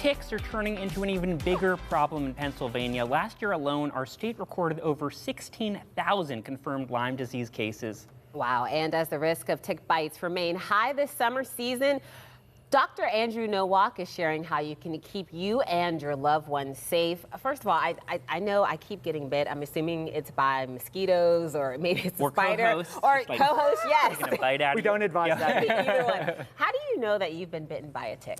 ticks are turning into an even bigger problem in Pennsylvania. Last year alone, our state recorded over 16,000 confirmed Lyme disease cases. Wow, and as the risk of tick bites remain high this summer season, Dr. Andrew Nowalk is sharing how you can keep you and your loved ones safe. First of all, I know I keep getting bit. I'm assuming it's by mosquitoes or maybe it's a spider. Or co-host, yes. A bite out we don't advise that. Either one. How do you know that you've been bitten by a tick?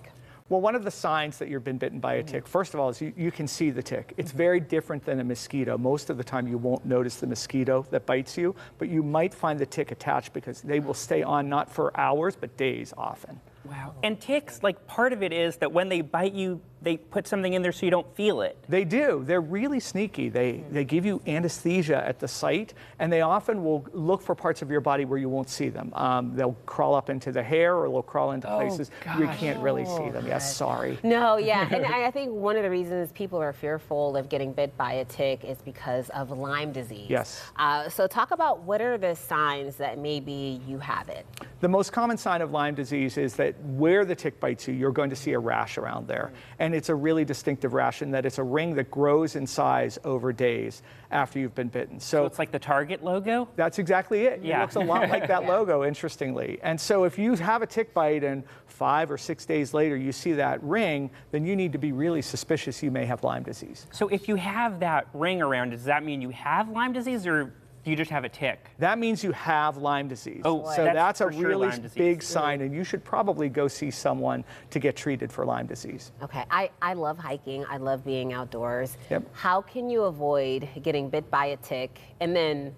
Well, one of the signs that you've been bitten by a tick, first of all, is you can see the tick. It's very different than a mosquito. Most of the time you won't notice the mosquito that bites you, but you might find the tick attached because they will stay on not for hours, but days often. Wow. And ticks, like part of it is that when they bite you, they put something in there so you don't feel it. They do. They're really sneaky. They give you anesthesia at the site, and they often will look for parts of your body where you won't see them. They'll crawl up into the hair, or they'll crawl into places where you can't really see them. Yes, sorry. No, yeah, and I think one of the reasons people are fearful of getting bit by a tick is because of Lyme disease. Yes. So talk about what are the signs that maybe you have it. The most common sign of Lyme disease is that where the tick bites you, you're going to see a rash around there. And it's a really distinctive rash in that it's a ring that grows in size over days after you've been bitten. So it's like the Target logo? That's exactly it. Yeah. It looks a lot like that logo, interestingly. And so if you have a tick bite and 5 or 6 days later you see that ring, then you need to be really suspicious you may have Lyme disease. So if you have that ring around, does that mean you have Lyme disease, or you just have a tick? That means you have Lyme disease. Oh, so that's a sure really Lyme disease. big sign, and you should probably go see someone to get treated for Lyme disease. Okay, I love hiking. I love being outdoors. Yep. How can you avoid getting bit by a tick and then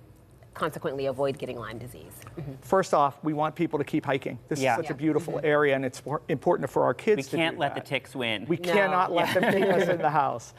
consequently avoid getting Lyme disease? First off, we want people to keep hiking. This is such a beautiful area, and it's important for our kids to do that. We can't let the ticks win. We cannot let them keep us in the house.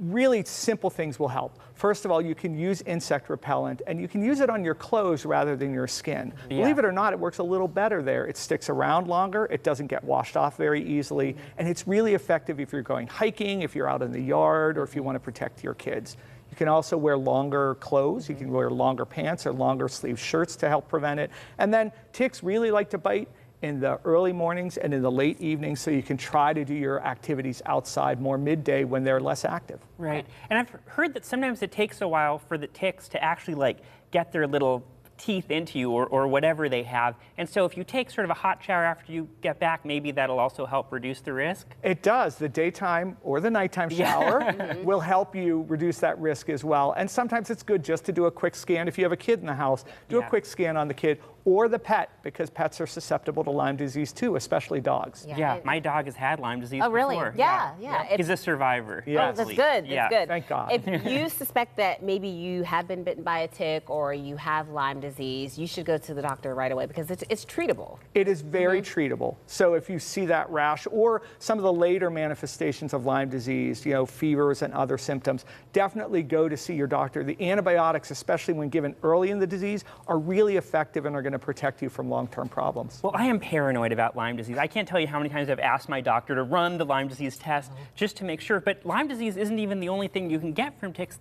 Really simple things will help. First of all, you can use insect repellent, and you can use it on your clothes rather than your skin. Believe it or not, it works a little better there. It sticks around longer, it doesn't get washed off very easily, and it's really effective if you're going hiking, if you're out in the yard, or if you want to protect your kids. You can also wear longer clothes. You can wear longer pants or longer sleeve shirts to help prevent it. And then ticks really like to bite in the early mornings and in the late evenings, so you can try to do your activities outside more midday when they're less active. Right. And I've heard that sometimes it takes a while for the ticks to actually get their little teeth into you or whatever they have. And so if you take sort of a hot shower after you get back, maybe that'll also help reduce the risk? It does. The daytime or the nighttime shower will help you reduce that risk as well. And sometimes it's good just to do a quick scan. If you have a kid in the house, do a quick scan on the kid or the pet, because pets are susceptible to Lyme disease too, especially dogs. Yeah, my dog has had Lyme disease really? before. Yeah. He's a survivor. Yes. Oh, that's good. That's good. Thank God. If you suspect that maybe you have been bitten by a tick or you have Lyme disease, you should go to the doctor right away because it's treatable. It is very treatable. So if you see that rash or some of the later manifestations of Lyme disease, fevers and other symptoms, definitely go to see your doctor. The antibiotics, especially when given early in the disease, are really effective and are going to protect you from long-term problems. Well, I am paranoid about Lyme disease. I can't tell you how many times I've asked my doctor to run the Lyme disease test just to make sure. But Lyme disease isn't even the only thing you can get from ticks.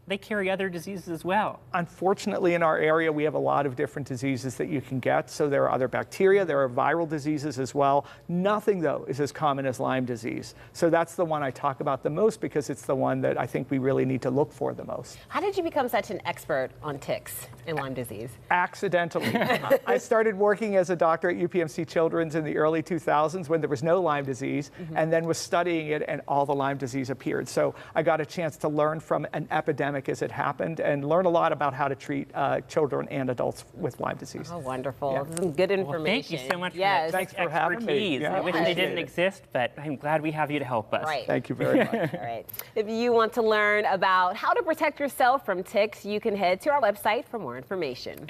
They carry other diseases as well. Unfortunately, in our area, we have a lot of different diseases that you can get. So there are other bacteria, there are viral diseases as well. Nothing, though, is as common as Lyme disease. So that's the one I talk about the most because it's the one that I think we really need to look for the most. How did you become such an expert on ticks and Lyme disease? Accidentally. I started working as a doctor at UPMC Children's in the early 2000s when there was no Lyme disease, and then was studying it, and all the Lyme disease appeared. So I got a chance to learn from an epidemic as it happened and learn a lot about how to treat children and adults with Lyme disease. Oh, wonderful. Some good information. Well, thank you so much for that Thanks for having me. I wish they didn't exist, but I'm glad we have you to help us. Right. Thank you very much. All right. If you want to learn about how to protect yourself from ticks, you can head to our website for more information.